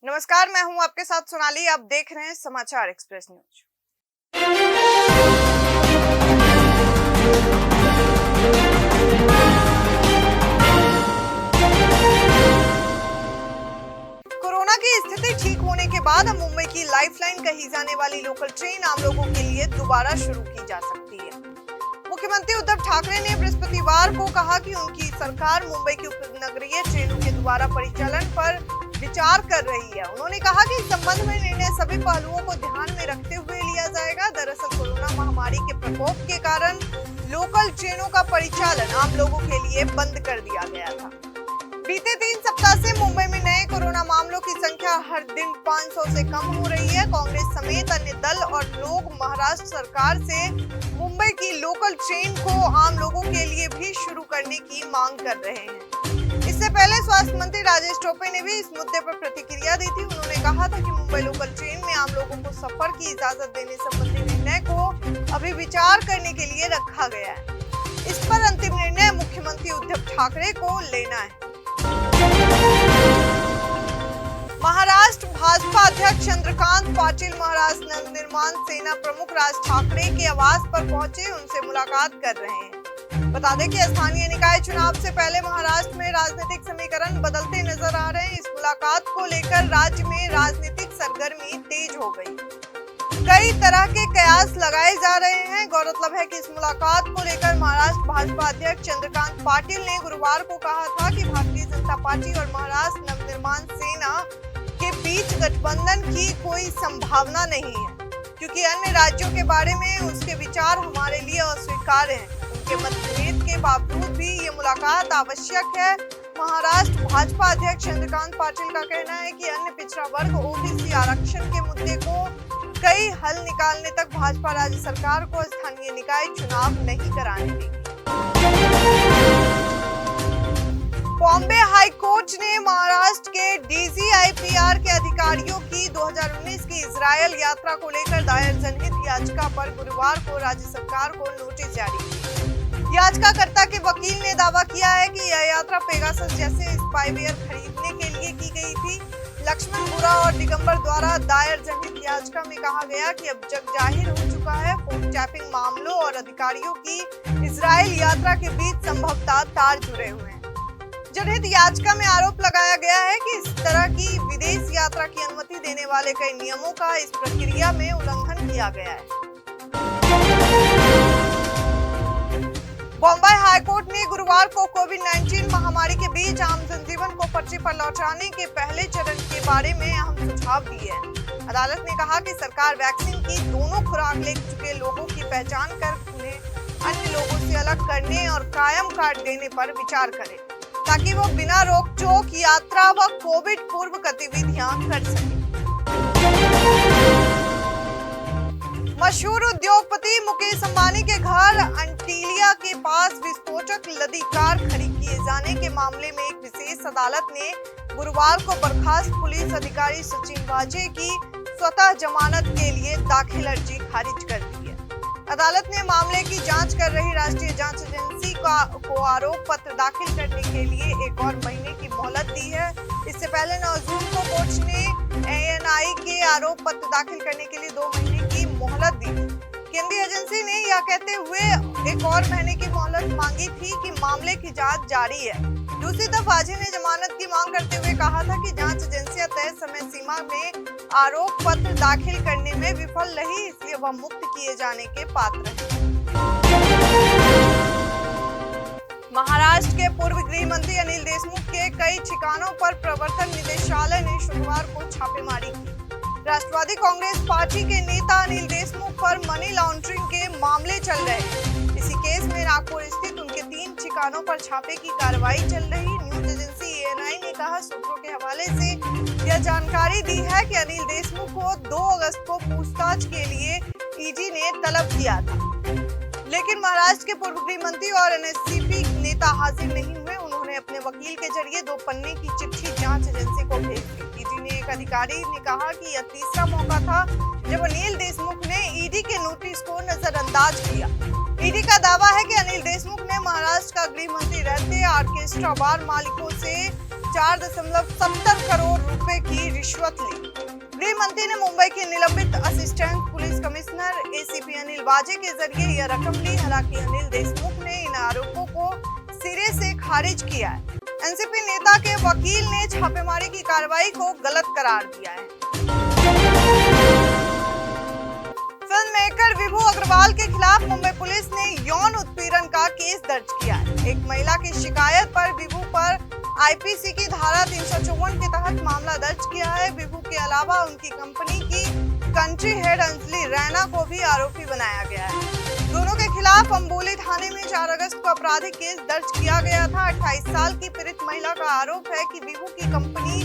नमस्कार, मैं हूं आपके साथ सोनाली। आप देख रहे हैं समाचार एक्सप्रेस न्यूज। कोरोना की स्थिति ठीक होने के बाद अब मुंबई की लाइफलाइन कही जाने वाली लोकल ट्रेन आम लोगों के लिए दोबारा शुरू की जा सकती है। मुख्यमंत्री उद्धव ठाकरे ने बृहस्पतिवार को कहा कि उनकी सरकार मुंबई की उपनगरीय ट्रेनों के दोबारा परिचालन पर विचार कर रही है। उन्होंने कहा कि इस संबंध में निर्णय सभी पहलुओं को ध्यान में रखते हुए लिया जाएगा। दरअसल कोरोना महामारी के प्रकोप के कारण लोकल ट्रेनों का परिचालन आम लोगों के लिए बंद कर दिया गया था। बीते 3 सप्ताह से मुंबई में नए कोरोना मामलों की संख्या हर दिन 500 से कम हो रही है। कांग्रेस समेत अन्य दल और लोग महाराष्ट्र सरकार से मुंबई की लोकल ट्रेन को आम लोगों के लिए भी शुरू करने की मांग कर रहे हैं। इससे पहले स्वास्थ्य मंत्री राजेश टोपे ने भी इस मुद्दे पर प्रतिक्रिया दी थी। उन्होंने कहा था कि मुंबई लोकल ट्रेन में आम लोगों को सफर की इजाजत देने संबंधी निर्णय को अभी विचार करने के लिए रखा गया है। इस पर अंतिम निर्णय मुख्यमंत्री उद्धव ठाकरे को लेना है। महाराष्ट्र भाजपा अध्यक्ष चंद्रकांत पाटिल महाराष्ट्र नवनिर्माण सेना प्रमुख राज ठाकरे के आवास पर पहुंचे, उनसे मुलाकात कर रहे हैं। बता दें कि स्थानीय निकाय चुनाव से पहले महाराष्ट्र में राजनीतिक समीकरण बदलते नजर आ रहे हैं। इस मुलाकात को लेकर राज्य में राजनीतिक सरगर्मी तेज हो गई। कई तरह के कयास लगाए जा रहे हैं। गौरतलब है कि इस मुलाकात को लेकर महाराष्ट्र भाजपा अध्यक्ष चंद्रकांत पाटिल ने गुरुवार को कहा था कि भारतीय जनता पार्टी और महाराष्ट्र नवनिर्माण सेना के बीच गठबंधन की कोई संभावना नहीं है, क्योंकि अन्य राज्यों के बारे में उसके विचार हमारे लिए अस्वीकार्य हैं। उनके मतभेद के बावजूद भी ये मुलाकात आवश्यक है। महाराष्ट्र भाजपा अध्यक्ष चंद्रकांत पाटिल का कहना है कि अन्य पिछड़ा वर्ग ओबीसी आरक्षण के मुद्दे को कई हल निकालने तक भाजपा राज्य सरकार को स्थानीय निकाय चुनाव नहीं कराने देगी। बॉम्बे हाई कोर्ट ने महाराष्ट्र के डीजीआईपीआर के अधिकारियों की 2019 की इजरायल यात्रा को लेकर दायर जनहित याचिका पर गुरुवार को राज्य सरकार को नोटिस जारी किया। याचिकाकर्ता के वकील ने दावा किया है कि यह यात्रा पेगासस जैसे स्पाईवेयर खरीदने के लिए की गई थी। लक्ष्मण बुरा और दिगंबर द्वारा दायर जनहित याचिका में कहा गया कि अब जग जाहिर हो चुका है, फोन टैपिंग मामलों और अधिकारियों की इजरायल यात्रा के बीच संभवतः तार जुड़े हुए हैं। जनहित याचिका में आरोप लगाया गया है कि इस तरह की विदेश यात्रा की अनुमति देने वाले कई नियमों का इस प्रक्रिया में उल्लंघन किया गया है। बॉम्बे हाईकोर्ट ने गुरुवार को कोविड-19 महामारी के बीच आम जनजीवन को पटरी पर लौटाने के पहले चरण के बारे में अहम सुझाव दिए हैं। अदालत ने कहा कि सरकार वैक्सीन की दोनों खुराक ले चुके लोगों की पहचान कर उन्हें अन्य लोगों से अलग करने और कायम कार्ड देने पर विचार करे, ताकि वो बिना रोक-टोक यात्रा व कोविड पूर्व गतिविधियां कर सके। मशहूर उद्योगपति मुकेश अंबानी के घर अंटिलिया के पास विस्फोटक लदी कार खड़ी किए जाने के मामले में एक विशेष अदालत ने गुरुवार को बर्खास्त पुलिस अधिकारी सचिन वाजे की स्वतः जमानत के लिए दाखिल अर्जी खारिज कर दी है। अदालत ने मामले की जांच कर रही राष्ट्रीय जांच एजेंसी को आरोप पत्र दाखिल करने के लिए एक और महीने की मोहलत दी है। इससे पहले 9 जून को कोर्ट ने एएनआई के आरोप पत्र दाखिल करने के लिए 2 महीने की मोहलत दी। केंद्रीय एजेंसी ने यह कहते हुए एक और महीने की मोहलत मांगी थी कि मामले की जांच जारी है। दूसरी तरफ वाजे ने जमानत की मांग करते हुए कहा था कि जांच एजेंसियां तय समय सीमा में आरोप पत्र दाखिल करने में विफल रही, इसलिए वह मुक्त किए जाने के पात्र हैं। महाराष्ट्र के पूर्व गृह मंत्री अनिल देशमुख के कई ठिकानों पर प्रवर्तन निदेशालय ने शुक्रवार को छापेमारी की। राष्ट्रवादी कांग्रेस पार्टी के नेता अनिल देशमुख पर मनी लॉन्ड्रिंग के मामले चल रहे हैं। इसी केस में नागपुर स्थित उनके 3 ठिकानों पर छापे की कार्रवाई चल रही। न्यूज एजेंसी एएनआई ने कहा, सूत्रों के हवाले से यह जानकारी दी है कि अनिल देशमुख को 2 अगस्त को पूछताछ के लिए ईडी ने तलब किया था, लेकिन महाराष्ट्र के पूर्व गृह मंत्री और एनएससीपी नेता हाजिर नहीं हुए। उन्होंने अपने वकील के जरिए 2 पन्ने की चिट्ठी जांच एजेंसी को भेज दी। ईडी ने एक अधिकारी ने कहा कि यह तीसरा मौका था जब अनिल देशमुख ने ईडी के नोटिस को नजरअंदाज किया। ईडी का दावा है कि अनिल देशमुख ने महाराष्ट्र का गृह मंत्री रहते ऑर्केस्ट्रा बार मालिकों से 4.70 करोड़ रुपए की रिश्वत ली। गृह मंत्री ने मुंबई के निलंबित assistant police commissioner ACP Anil वाजे के जरिए यह रकम ली। हालांकि अनिल देशमुख ने इन आरोपों को सिरे से खारिज किया है। एनसीपी नेता के वकील ने छापेमारी की कार्रवाई को गलत करार दिया है। फिल्म मेकर विभू अग्रवाल के खिलाफ मुंबई पुलिस ने यौन उत्पीड़न का केस दर्ज किया है। एक महिला की शिकायत पर विभू पर आईपीसी की धारा 354 के तहत मामला दर्ज किया है। विभू के अलावा उनकी कंपनी की कंट्री हेड अंजलि रैना को भी आरोपी बनाया गया है। दोनों के खिलाफ अंबोली थाने में 4 अगस्त को आपराधिक केस दर्ज किया गया था। 28 साल की पीड़ित महिला का आरोप है कि विभू की कंपनी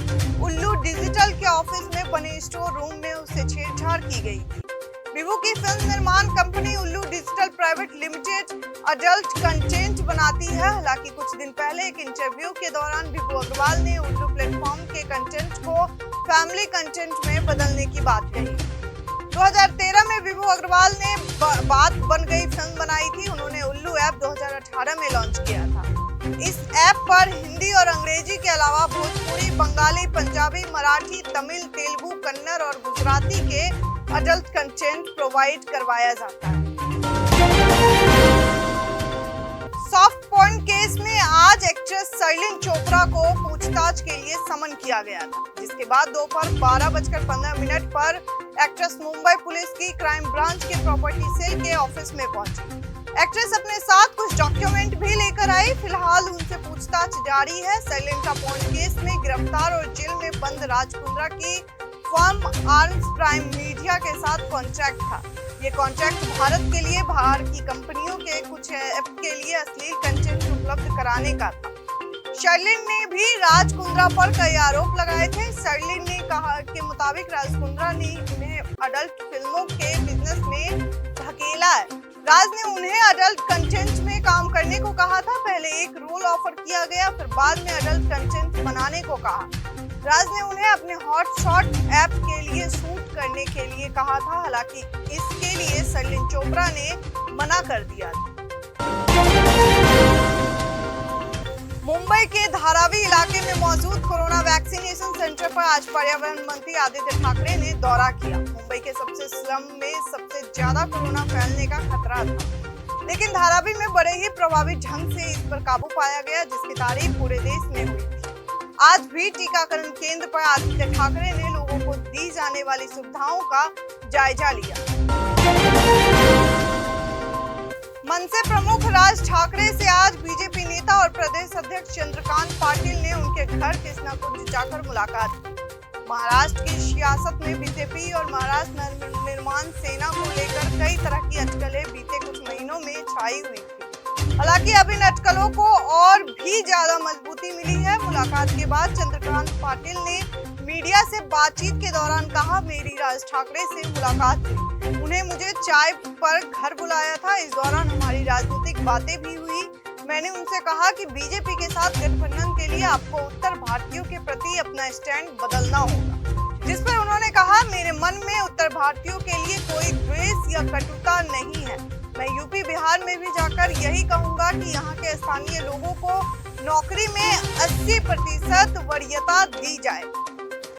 उल्लू डिजिटल के ऑफिस में बने स्टोर रूम में उससे छेड़छाड़ की गई थी। विभू की फिल्म निर्माण कंपनी उल्लू digital private limited adult content बनाती है। हालांकि कुछ दिन पहले एक इंटरव्यू के दौरान विभू अग्रवाल ने उल्लू प्लेटफॉर्म के कंटेंट को फैमिली कंटेंट में बदलने की बात कही। 2013 में विभू अग्रवाल ने बात बन गई फिल्म बनाई थी। उन्होंने उल्लू ऐप 2018 में लॉन्च किया था। इस ऐप पर हिंदी और अंग्रेजी के अलावा भोजपुरी, बंगाली, पंजाबी, मराठी, तमिल, तेलुगु, कन्नड़ और गुजराती के अडल्ट कंटेंट प्रोवाइड करवाया जाता है। सॉफ्ट पॉर्न केस में आज एक्ट्रेस शर्लिन चोपड़ा को पूछताछ के लिए समन किया गया था, जिसके बाद दोपहर 12:15 पर एक्ट्रेस मुंबई पुलिस की क्राइम ब्रांच के प्रॉपर्टी सेल के ऑफिस में पहुंची। एक्ट्रेस अपने साथ कुछ डॉक्यूमेंट भी लेकर आई। फिलहाल उनसे पूछताछ जारी है। शर्लिन का पॉर्न केस में गिरफ्तार और जेल में बंद राज कुंद्रा की फर्म आर्म्स प्राइम मीडिया के साथ कॉन्ट्रैक्ट था। ये कॉन्ट्रैक्ट भारत के लिए बाहर की कंपनियों के कुछ ऐप के लिए अश्लील कंटेंट उपलब्ध कराने का था। शर्लिन ने भी राज कुंद्रा पर कई आरोप लगाए थे। शर्लिन ने कहा के मुताबिक राज कुंद्रा ने उन्हें अडल्ट फिल्मों के बिजनेस में धकेला है। राज ने उन्हें अडल्ट कंटेंट में काम करने को कहा था। पहले एक रोल ऑफर किया गया, फिर बाद में अडल्ट कंटेंट बनाने को कहा। राज ने उन्हें अपने हॉट शॉट ऐप के लिए शूट करने के लिए कहा था। हालांकि इसके लिए शर्लिन चोपड़ा ने मना कर दिया था। मुंबई के धारावी इलाके में मौजूद कोरोना वैक्सीनेशन सेंटर पर आज पर्यावरण मंत्री आदित्य ठाकरे ने दौरा किया। मुंबई के सबसे स्लम में सबसे ज्यादा कोरोना फैलने का खतरा था, लेकिन धारावी में बड़े ही प्रभावी ढंग से इस पर काबू पाया गया, जिसकी तारीफ पूरे देश में हुई थी। आज भी टीकाकरण केंद्र पर आदित्य ठाकरे ने लोगों को दी जाने वाली सुविधाओं का जायजा लिया। मनसे प्रमुख राज ठाकरे से आज बीजेपी नेता और प्रदेश अध्यक्ष चंद्रकांत पाटिल ने उनके घर कृष्णाकुंज जाकर मुलाकात की। महाराष्ट्र की सियासत में बीजेपी और महाराष्ट्र निर्माण सेना को लेकर कई तरह की अटकलें बीते कुछ महीनों में छाई हुई थी। हालांकि अब इन अटकलों को और भी ज्यादा मजबूती मिली है। मुलाकात के बाद चंद्रकांत पाटिल ने मीडिया से बातचीत के दौरान कहा, मेरी राज ठाकरे से मुलाकात हुई, उन्हें मुझे चाय पर घर बुलाया था। इस दौरान हमारी राजनीतिक बातें भी हुई। मैंने उनसे कहा कि बीजेपी के साथ गठबंधन के लिए आपको उत्तर भारतीयों के प्रति अपना स्टैंड बदलना होगा, जिस पर उन्होंने कहा, मेरे मन में उत्तर भारतीयों के लिए कोई द्वेष या कटुता नहीं है। मैं यूपी बिहार में भी जाकर यही कहूंगा कि यहाँ के स्थानीय लोगों को नौकरी में 80% वरीयता दी जाए।